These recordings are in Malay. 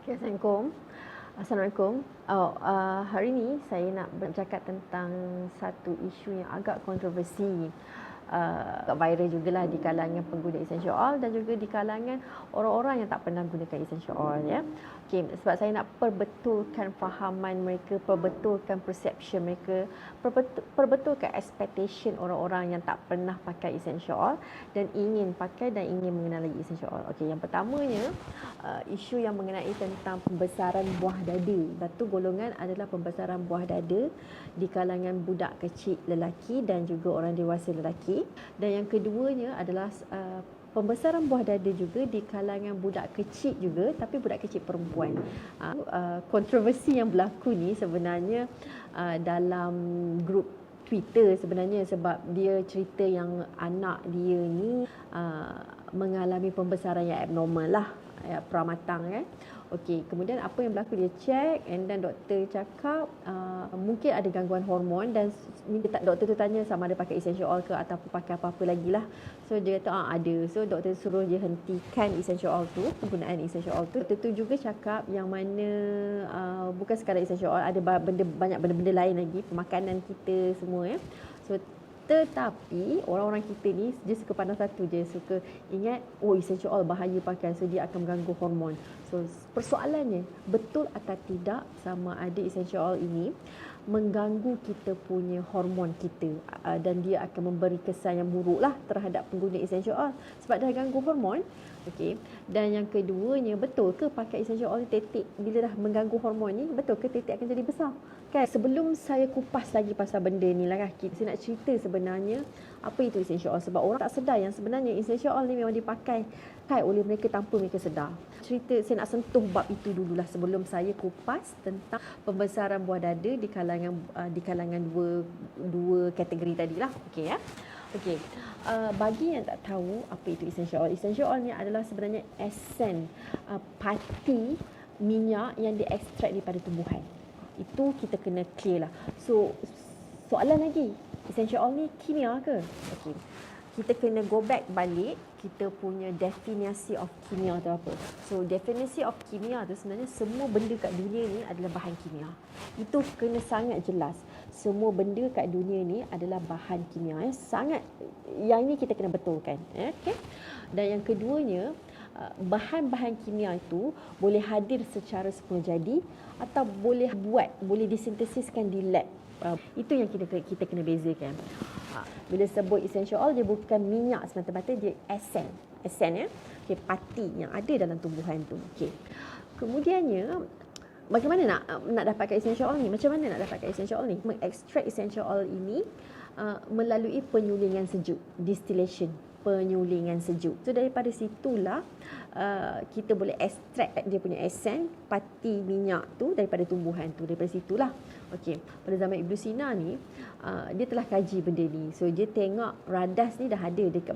Okay, Assalamualaikum. Hari ini saya nak bercakap tentang satu isu yang agak kontroversi, agak viral jugalah di kalangan pengguna essential oil dan juga di kalangan orang-orang yang tak pernah gunakan essential oil, ya. Okay, sebab saya nak perbetulkan fahaman mereka, perbetulkan perception mereka, perbetulkan expectation orang-orang yang tak pernah pakai essential oil dan ingin pakai dan ingin mengenali essential oil. Okey, yang pertamanya isu yang mengenai tentang pembesaran buah dada. Satu golongan adalah pembesaran buah dada di kalangan budak kecil lelaki dan juga orang dewasa lelaki. Dan yang keduanya adalah pembesaran buah dada juga di kalangan budak kecil juga, tapi budak kecil perempuan. Kontroversi yang berlaku ni sebenarnya dalam grup Twitter sebenarnya, sebab dia cerita yang anak dia ni mengalami pembesaran yang abnormal lah, pramatang kan. Okey, kemudian apa yang berlaku, dia check and then doktor cakap mungkin ada gangguan hormon dan doktor tu tanya sama ada pakai essential oil ke ataupun pakai apa-apa lagi lah. So dia kata ada. So doktor suruh dia hentikan essential oil tu, penggunaan essential oil tu. Doktor tu juga cakap yang mana bukan sekadar essential oil, ada banyak benda-benda lain lagi, pemakanan kita semua, ya. So tetapi orang-orang kita ni dia suka pandang satu je, suka ingat essential oil bahaya pakai, so dia akan mengganggu hormon. So persoalannya, betul atau tidak sama ada essential oil ini mengganggu kita punya hormon kita, dan dia akan memberi kesan yang buruk lah terhadap pengguna essential oil sebab dah ganggu hormon. Okey. Dan yang keduanya, betul ke pakai essential oil tetek bila dah mengganggu hormon ni, betul ke tetek akan jadi besar? Kan, sebelum saya kupas lagi pasal benda ni lah, saya nak cerita sebenarnya apa itu essential oil, sebab orang tak sedar yang sebenarnya essential oil ni memang dipakai oleh mereka tanpa mereka sedar. Saya nak sentuh bab itu dululah sebelum saya kupas tentang pembesaran buah dada di kalangan dua kategori tadilah. Okey, ya. Okey. Bagi yang tak tahu apa itu essential oil ni adalah sebenarnya esen pati minyak yang diekstrak daripada tumbuhan. Itu kita kena clear lah. So soalan lagi, essential oil ni kimia ke? Okey, kita kena go back balik, kita punya definisi of kimia tu apa. So definisi of kimia tu sebenarnya semua benda kat dunia ni adalah bahan kimia. Itu kena sangat jelas. Semua benda kat dunia ni adalah bahan kimia, ya. Sangat, yang ini kita kena betulkan, ya. Okay? Dan yang keduanya, bahan-bahan kimia itu boleh hadir secara semula jadi atau boleh disintesiskan di lab. Itu yang kita kena bezakan. Bila sebut essential oil, dia bukan minyak semata-mata, dia esen, ya. Okay, pati yang ada dalam tumbuhan tu. Okay. Kemudiannya, bagaimana nak dapatkan essential oil ni? Macam mana nak dapatkan essential oil ni? Mengekstrak essential oil ini melalui penyulingan sejuk, distillation, penyulingan sejuk. So daripada situlah kita boleh ekstrak dia punya esen, pati minyak tu daripada tumbuhan tu, daripada situlah. Okey, pada zaman Ibn Sina ni dia telah kaji benda ni. So dia tengok radas ni dah ada dekat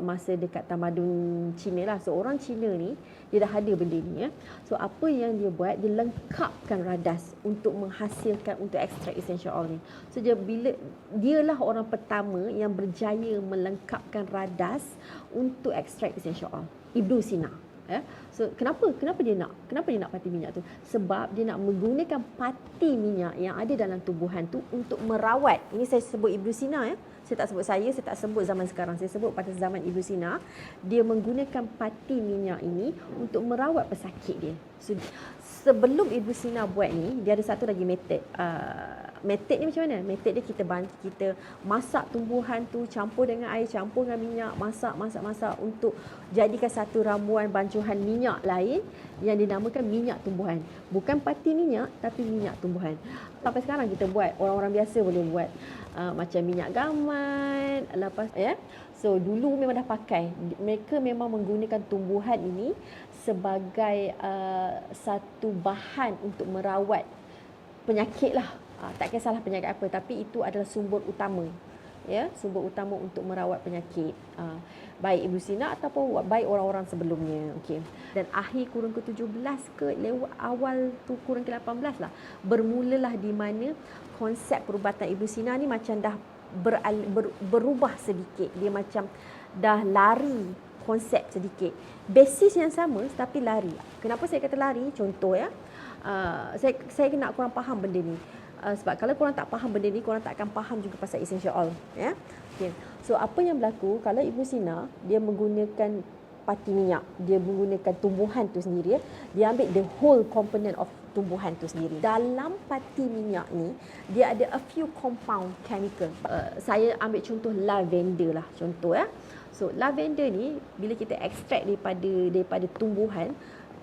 masa dekat tamadun Cina lah. So orang Cina ni dia dah ada benda ni, ya. So apa yang dia buat, dia lengkapkan radas untuk menghasilkan, untuk ekstrak essential oil ni. So dialah orang pertama yang berjaya melengkapkan radas untuk ekstrak essential oil, Ibn Sina. So kenapa dia nak pati minyak tu? Sebab dia nak menggunakan pati minyak yang ada dalam tumbuhan tu untuk merawat. Ini saya sebut Ibn Sina, ya. Saya tak sebut zaman sekarang. Saya sebut pada zaman Ibn Sina, dia menggunakan pati minyak ini untuk merawat pesakit dia. So sebelum Ibn Sina buat ni, dia ada satu lagi method. Method ni macam mana? Method dia kita masak tumbuhan tu, campur dengan air, campur dengan minyak, masak untuk jadikan satu ramuan bancuhan minyak lain yang dinamakan minyak tumbuhan. Bukan pati minyak, tapi minyak tumbuhan. Sampai sekarang kita buat, orang-orang biasa boleh buat macam minyak gaman, lepas, ya. So dulu memang dah pakai. Mereka memang menggunakan tumbuhan ini sebagai satu bahan untuk merawat penyakit lah. Tak kisahlah penyakit apa, tapi itu adalah sumber utama, ya, sumber utama untuk merawat penyakit, baik Ibn Sina ataupun baik orang-orang sebelumnya. Okey. Dan akhir kurun ke-17 ke awal tu kurun ke-18 lah, bermulalah di mana konsep perubatan Ibn Sina ni macam dah berubah sedikit. Dia macam dah lari konsep sedikit. Basis yang sama tapi lari. Kenapa saya kata lari? Contoh ya. Saya nak korang faham benda ni. Sebab kalau korang tak faham benda ni, korang tak akan faham juga pasal essential oil. Ya? Okay. So, apa yang berlaku, kalau Ibu Sina, dia menggunakan pati minyak, dia menggunakan tumbuhan tu sendiri, dia ambil the whole component of tumbuhan tu sendiri. Dalam pati minyak ni, dia ada a few compound chemical. Saya ambil contoh lavender lah, contoh ya. So, lavender ni, bila kita ekstrak daripada tumbuhan,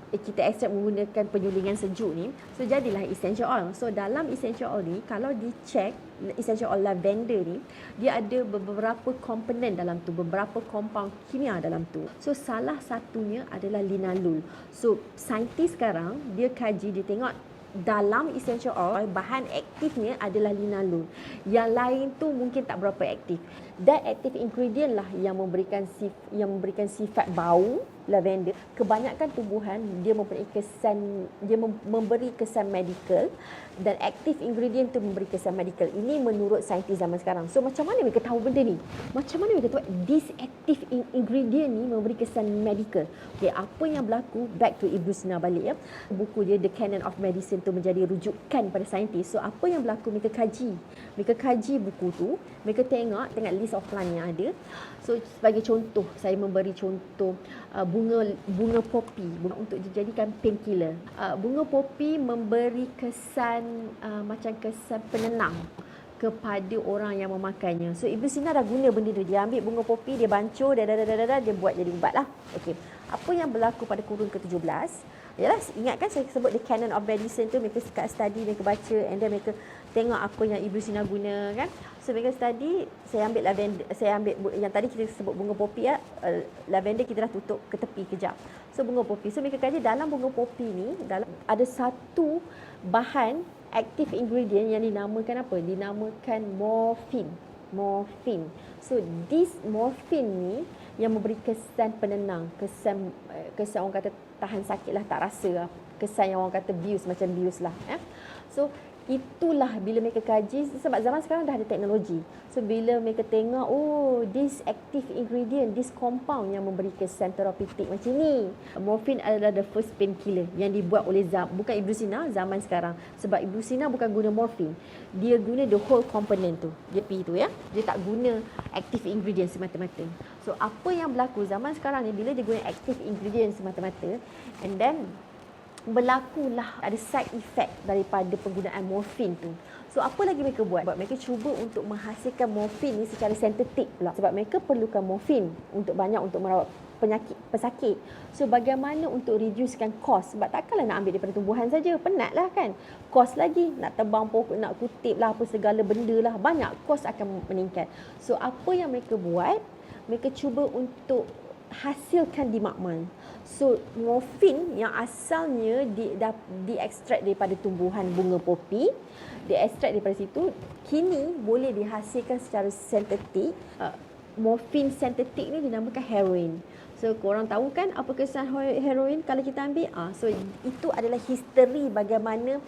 kita ekstrak menggunakan penyulingan sejuk ni, so jadilah essential oil. So dalam essential oil ni, kalau dicek essential oil lavender ni, dia ada beberapa komponen dalam tu, beberapa compound kimia dalam tu. So salah satunya adalah linalool. So saintis sekarang dia kaji, dia tengok dalam essential oil bahan aktifnya adalah linalool. Yang lain tu mungkin tak berapa aktif. That active ingredient lah yang memberikan sifat bau lavender. Kebanyakan tumbuhan dia memberi kesan medical, dan active ingredient tu memberi kesan medical. Ini menurut saintis zaman sekarang. So macam mana mereka tahu benda ni? Macam mana mereka tahu this active ingredient ni memberi kesan medical? Okay, apa yang berlaku? Back to Ibu Sina balik ya. Buku dia The Canon of Medicine tu menjadi rujukan pada saintis. So apa yang berlaku? Mereka kaji buku tu, mereka tengok list of plant yang ada. So sebagai contoh, saya memberi contoh bunga popi untuk dijadikan painkiller. Bunga popi memberi kesan macam kesan penenang kepada orang yang memakannya. So Ibu Sina dah guna benda tu. Dia ambil bunga popi, dia bancur, dia buat jadi ubat lah. Okey. Apa yang berlaku pada kurun ke-17? Yalah, ingat kan saya sebut The Canon of Medicine tu, mereka study, mereka baca, and then mereka tengok apa yang Ibu Sina guna kan. So mereka study, saya ambil lavender, saya ambil yang tadi kita sebut bunga popi ya, lavender kita dah tutup ke tepi kejap. So bunga popi. So mereka kaji dalam bunga popi ni, ada satu bahan active ingredient yang dinamakan apa? Dinamakan morphine. So this morphine ni yang memberi kesan penenang, kesan orang kata tahan sakit lah, tak rasa lah. Kesan yang orang kata bius, macam bius lah. So itulah bila mereka kaji, sebab zaman sekarang dah ada teknologi. So bila mereka tengok, oh this active ingredient, this compound yang memberi kesan terapeutik macam ni. Morphine adalah the first painkiller yang dibuat oleh bukan Ibu Sina zaman sekarang. Sebab Ibu Sina bukan guna morphine, dia guna the whole component tu, dia tu ya. Dia tak guna active ingredient semata-mata. So apa yang berlaku zaman sekarang ni, bila dia guna active ingredient semata-mata, and then berlakulah ada side effect daripada penggunaan morfin tu. So apa lagi mereka buat? Mereka cuba untuk menghasilkan morfin ni secara sintetik pula. Sebab mereka perlukan morfin untuk merawat pesakit. So bagaimana untuk reducekan kos? Sebab takkanlah nak ambil daripada tumbuhan saja, penatlah kan. Kos lagi, nak tebang pokok, nak kutip lah, apa segala benda lah, banyak kos akan meningkat. So apa yang mereka buat? Mereka cuba untuk hasilkan di makmal. So morfin yang asalnya diekstrak daripada tumbuhan bunga popi, diekstrak daripada situ, kini boleh dihasilkan secara sintetik. Morfin sintetik ni dinamakan heroin. So korang tahu kan apa kesan heroin kalau kita ambil? So itu adalah history bagaimana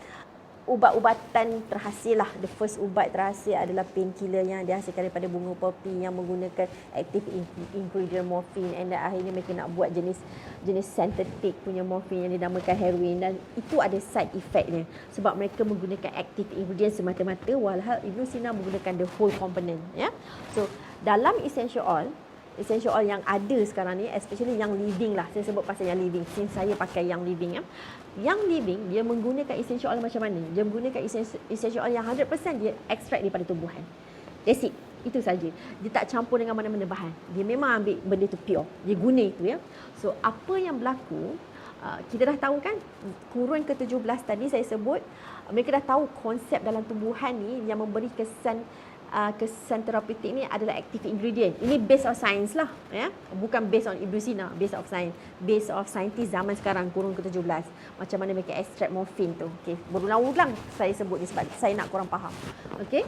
ubat-ubatan terhasil lah. The first ubat terhasil adalah painkiller yang dihasilkan daripada bunga popi yang menggunakan active ingredient morphine, and then akhirnya mereka nak buat jenis sintetik punya morphine yang dinamakan heroin, dan itu ada side effectnya sebab mereka menggunakan active ingredient semata-mata, walhal Ibnu Sina menggunakan the whole component ya. So dalam essential oil yang ada sekarang ni, especially yang living lah, saya sebut pasal yang living since saya pakai yang living ya. Yang living dia menggunakan essential oil macam mana? Dia menggunakan essential oil yang 100% dia extract daripada tumbuhan. That's it. Itu saja. Dia tak campur dengan mana-mana bahan. Dia memang ambil benda tu pure. Dia guna itu ya. So apa yang berlaku, kita dah tahu kan kurun ke-17 tadi saya sebut, mereka dah tahu konsep dalam tumbuhan ni yang memberi kesan terapeutik ni adalah active ingredient. Ini based on science lah ya. Bukan based on Ibnu Sina, based of science, based of scientist zaman sekarang kurun ke-17. Macam mana mereka extract morphine tu. Okey, berulang-ulang saya sebut ni sebab saya nak korang faham. Okey.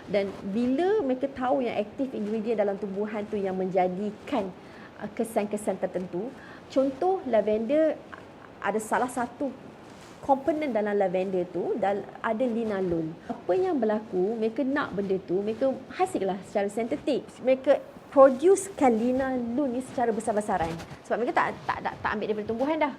Dan bila mereka tahu yang active ingredient dalam tumbuhan tu yang menjadikan kesan-kesan tertentu, contoh lavender, ada salah satu komponen dalam lavender tu ada linalool. Apa yang berlaku, mereka nak benda tu, mereka hasillah secara sintetik. Mereka producekan linalool ni secara besar-besaran. Sebab mereka tak ambil daripada tumbuhan dah.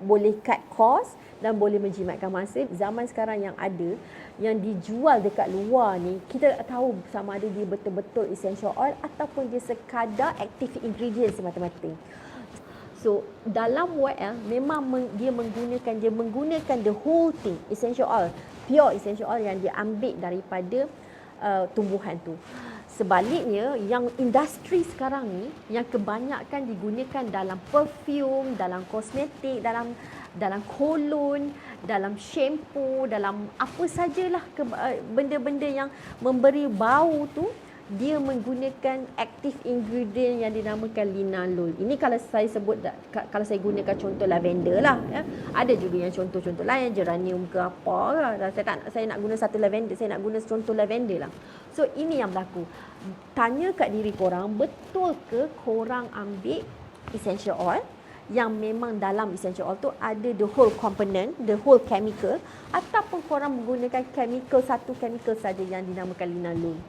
Boleh cut cost dan boleh menjimatkan masa. Zaman sekarang yang ada, yang dijual dekat luar ni, kita tak tahu sama ada dia betul-betul essential oil ataupun dia sekadar active ingredient semata-mata. So, dalam YL memang dia menggunakan the whole thing, essential oil, pure essential oil yang dia ambil daripada tumbuhan tu. Sebaliknya, yang industri sekarang ni yang kebanyakan digunakan dalam perfume, dalam kosmetik, dalam kolon, dalam shampoo, dalam apa sajalah benda-benda yang memberi bau tu, dia menggunakan active ingredient yang dinamakan linalool. Ini kalau saya sebut, kalau saya gunakan contoh lavender lah, ya. Ada juga yang contoh-contoh lain, geranium ke apa lah. Saya nak guna satu lavender, saya nak guna contoh lavender lah. So ini yang berlaku. Tanya kat diri korang, betul ke korang ambil essential oil yang memang dalam essential oil tu ada the whole component, the whole chemical, ataupun korang menggunakan satu chemical saja yang dinamakan linalool.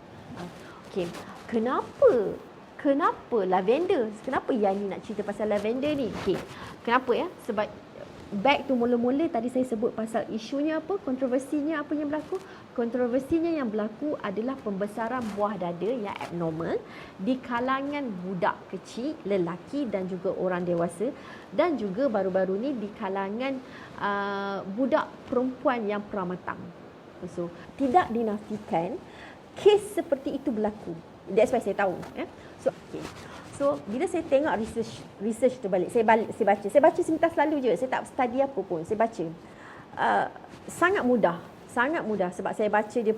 Okey, kenapa lavender? Kenapa Yani nak cerita pasal lavender ni? Okey, kenapa ya? Sebab back to mula-mula tadi saya sebut pasal isunya apa, kontroversinya apa yang berlaku. Kontroversinya yang berlaku adalah pembesaran buah dada yang abnormal di kalangan budak kecil, lelaki dan juga orang dewasa, dan juga baru-baru ni di kalangan budak perempuan yang pramatang. So, tidak dinafikan kes seperti itu berlaku. That's why saya tahu. So, okay. So, bila saya tengok research tu balik, saya baca semintas selalu je. Saya tak study apa pun, saya baca. Sangat mudah sebab saya baca dia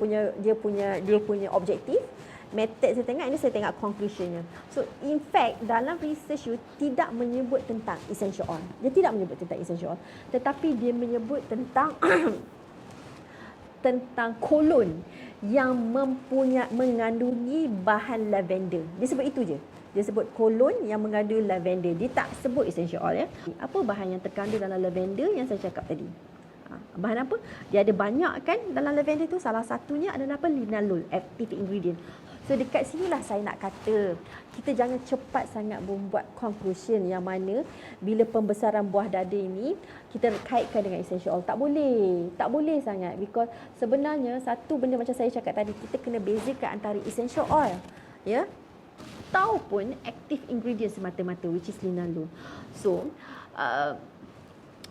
punya objektif, method saya tengok, ini saya tengok conclusionnya. So, in fact, dalam research tu tidak menyebut tentang essential oil. Dia tidak menyebut tentang essential oil, tetapi dia menyebut tentang tentang kolon yang mengandungi bahan lavender. Dia sebut itu je. Dia sebut kolon yang mengandung lavender. Dia tak sebut essential oil, ya. Apa bahan yang terkandung dalam lavender yang saya cakap tadi? Bahan apa? Dia ada banyak kan dalam lavender tu. Salah satunya adalah apa? Linalool, active ingredient. So dekat sinilah saya nak kata, kita jangan cepat sangat membuat conclusion yang mana bila pembesaran buah dada ini kita kaitkan dengan essential oil. Tak boleh sangat, because sebenarnya satu benda macam saya cakap tadi, kita kena bezakan antara essential oil, ya, ataupun active ingredient semata-mata, which is linalool. So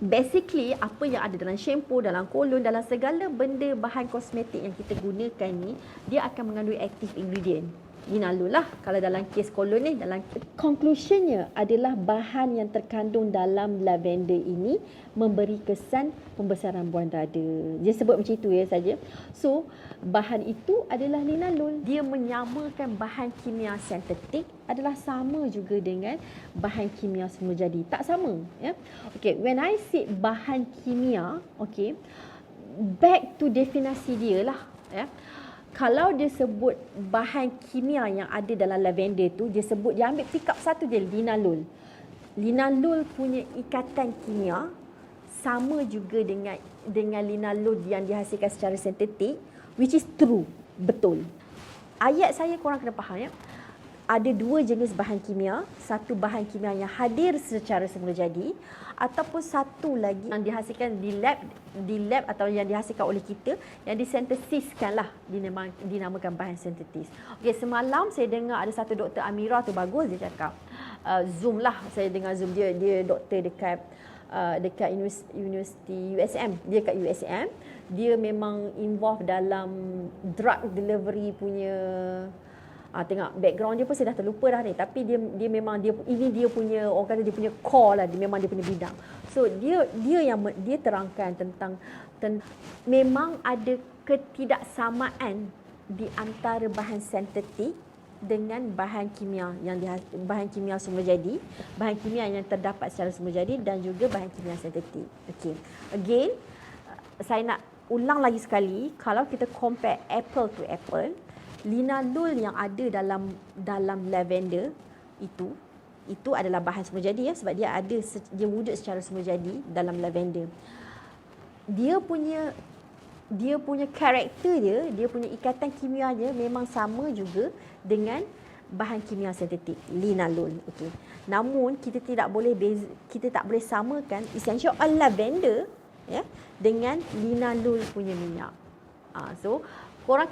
basically apa yang ada dalam shampoo, dalam kolon, dalam segala benda bahan kosmetik yang kita gunakan ni, dia akan mengandung active ingredient. Linalool lah kalau dalam kes kolon ni. Dalam conclusionnya adalah bahan yang terkandung dalam lavender ini memberi kesan pembesaran buah dada. Dia sebut macam itu ya saja. So bahan itu adalah linalool. Dia menyamakan bahan kimia sintetik adalah sama juga dengan bahan kimia semula jadi. Tak sama, ya. Okay, when I say bahan kimia, okay, back to definisi dia lah, ya. Kalau dia sebut bahan kimia yang ada dalam lavender tu, dia ambil pick up satu je, linalool. Linalool punya ikatan kimia sama juga dengan linalool yang dihasilkan secara sintetik, which is true, betul. Ayat saya korang kena faham, ya. Ada dua jenis bahan kimia, satu bahan kimia yang hadir secara semula jadi, ataupun satu lagi yang dihasilkan di lab atau yang dihasilkan oleh kita, yang disintesiskan lah, dinamakan bahan sintetis. Okey, semalam saya dengar ada satu Dr. Amira tu bagus, dia cakap Zoom lah, saya dengar Zoom, dia doktor dekat Universiti USM, dia kat USM, dia memang involve dalam drug delivery punya. Tengok background dia pun saya dah terlupa dah ni, tapi dia memang ini dia punya, orang kata dia punya core lah, memang dia punya bidang. So dia terangkan tentang memang ada ketidaksamaan di antara bahan sintetik dengan bahan kimia semula jadi, bahan kimia yang terdapat secara semula jadi dan juga bahan kimia sintetik. Okay. Again, saya nak ulang lagi sekali, kalau kita compare apple to apple, linalool yang ada dalam lavender itu adalah bahan semula jadi, ya, sebab dia wujud secara semula jadi dalam lavender. Dia punya karakter dia punya ikatan kimia dia memang sama juga dengan bahan kimia sintetik, linalool. Okey. Namun kita tak boleh samakan essential oil lavender ya dengan linalool punya minyak. So korang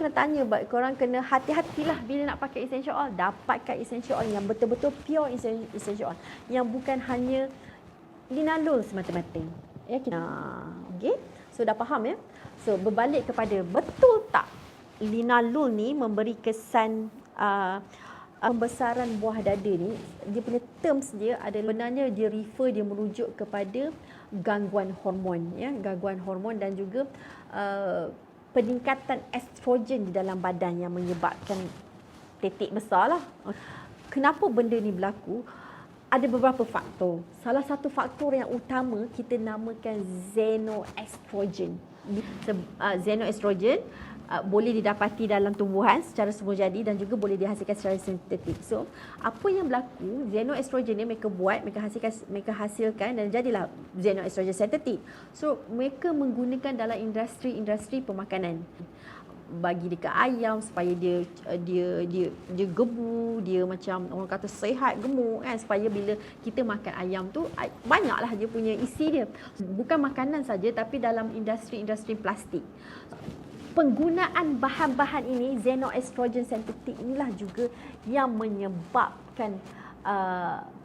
kena hati-hatilah bila nak pakai essential oil. Dapatkan essential oil yang betul-betul pure essential oil, yang bukan hanya linalool semata-mata. Ya, okey. So dah faham ya. So berbalik kepada betul tak linalool ni memberi kesan pembesaran buah dada ni, dia punya terms dia adalah sebenarnya dia merujuk kepada gangguan hormon ya, gangguan hormon dan juga peningkatan estrogen di dalam badan yang menyebabkan titik besar lah. Kenapa benda ni berlaku? Ada beberapa faktor. Salah satu faktor yang utama kita namakan xenoestrogen. Xenoestrogen boleh didapati dalam tumbuhan secara semula jadi dan juga boleh dihasilkan secara sintetik. So, apa yang berlaku, xenoestrogen ni mereka hasilkan dan jadilah xenoestrogen sintetik. So, mereka menggunakan dalam industri pemakanan. Bagi dekat ayam supaya dia gebu, dia macam orang kata sihat, gemuk kan, supaya bila kita makan ayam tu banyaklah dia punya isi dia. Bukan makanan saja tapi dalam industri plastik. Penggunaan bahan-bahan ini, xenoestrogen sintetik inilah juga yang menyebabkan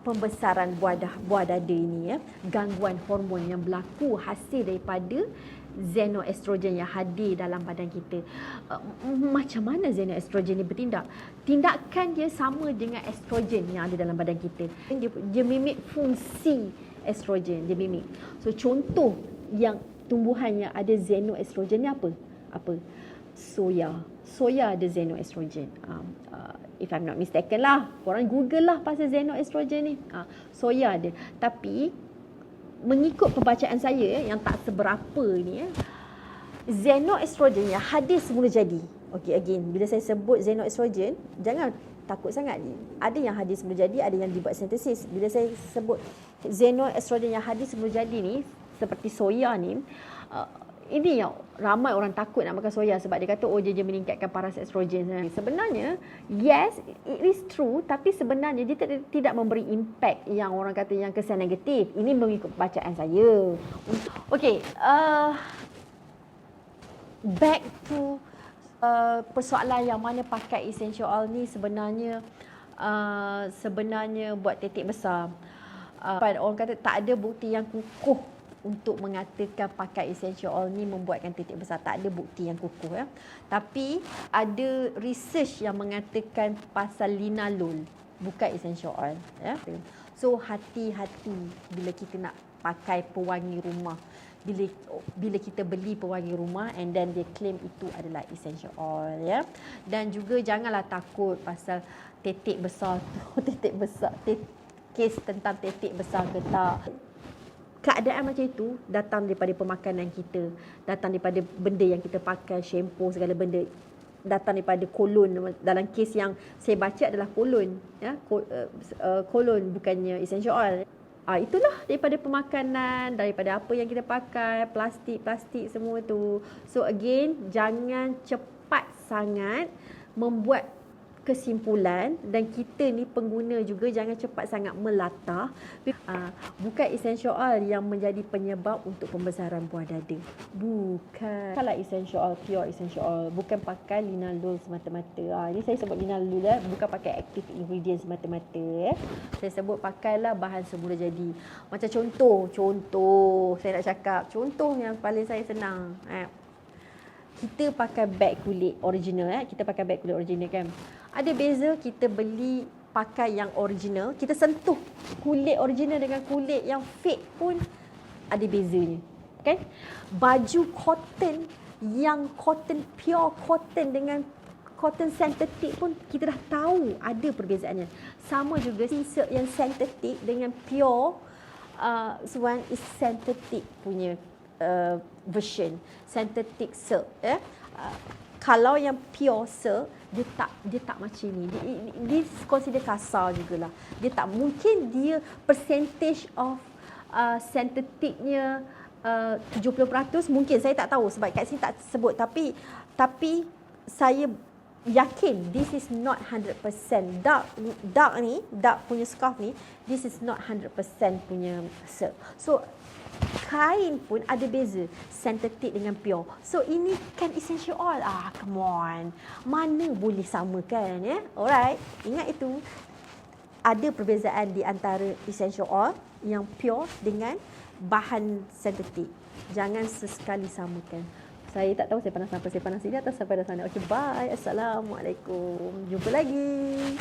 pembesaran buah dada ini ya, gangguan hormon yang berlaku hasil daripada xenoestrogen yang hadir dalam badan kita. Macam mana xenoestrogen ni bertindak? Tindakan dia sama dengan estrogen yang ada dalam badan kita. Dia mimik fungsi estrogen, dia mimik. So contoh yang tumbuhan yang ada xenoestrogen ni apa? Soya ada xenoestrogen. If I'm not mistaken lah, korang Google lah pasal xenoestrogen ni. Soya ada. Tapi mengikut pembacaan saya yang tak seberapa ni, xenoestrogen yang hadir semula jadi. Okey, again, bila saya sebut xenoestrogen, jangan takut sangat. Ada yang hadir semula jadi, ada yang dibuat sintesis. Bila saya sebut xenoestrogen yang hadir semula jadi ni, seperti soya ni, ini yang ramai orang takut nak makan soya sebab dia kata dia meningkatkan paras estrogen. Sebenarnya yes, it is true, tapi sebenarnya dia tidak memberi impact yang orang kata yang kesan negatif. Ini mengikut bacaan saya. Okey, back to persoalan yang mana pakai essential oil ni sebenarnya buat titik besar. Orang kata tak ada bukti yang kukuh untuk mengatakan pakai essential oil ni membuatkan titik besar. Tak ada bukti yang kukuh ya. Tapi ada research yang mengatakan pasal linalool, bukan essential oil ya. So hati-hati bila kita nak pakai pewangi rumah. Bila kita beli pewangi rumah and then dia claim itu adalah essential oil ya. Dan juga janganlah takut pasal titik besar tu, kes tentang titik besar ke tak. Keadaan macam itu datang daripada pemakanan kita, datang daripada benda yang kita pakai, shampoo, segala benda, datang daripada kolon. Dalam kes yang saya baca adalah kolon ya, kolon bukannya essential oil. Itulah daripada pemakanan, daripada apa yang kita pakai, plastik semua tu. So again, jangan cepat sangat membuat kesimpulan, dan kita ni pengguna juga jangan cepat sangat melatah. Bukan essential oil yang menjadi penyebab untuk pembesaran buah dada. Bukan. Kalau essential oil, pure essential oil, bukan pakai linalool semata-mata. Ini saya sebut linalool bukan pakai active ingredient semata-mata. Saya sebut pakailah bahan semula jadi. Macam contoh saya nak cakap, contoh yang paling saya senang. Kita pakai beg kulit original kita pakai beg kulit original kan. Ada beza kita beli pakai yang original, kita sentuh kulit original dengan kulit yang fake pun ada bezanya kan. Baju cotton yang pure cotton dengan cotton sintetik pun kita dah tahu ada perbezaannya. Sama juga silk yang sintetik dengan pure one is synthetic punya version, synthetic silk kalau yang pure silk dia tak macam ni. Dia consider kasar jugalah. Dia tak mungkin, dia percentage of syntheticnya 70% mungkin, saya tak tahu sebab kat sini tak sebut, tapi saya yakin this is not 100% dark punya scarf ni, this is not 100% punya silk. So kain pun ada beza, synthetic dengan pure. So ini kan essential oil. Come on. Mana boleh samakan ya? Alright. Ingat itu. Ada perbezaan di antara essential oil yang pure dengan bahan synthetic. Jangan sesekali samakan. Saya tak tahu saya panas apa. Saya panas sini atau sampai dah sana. Okey, bye. Assalamualaikum. Jumpa lagi.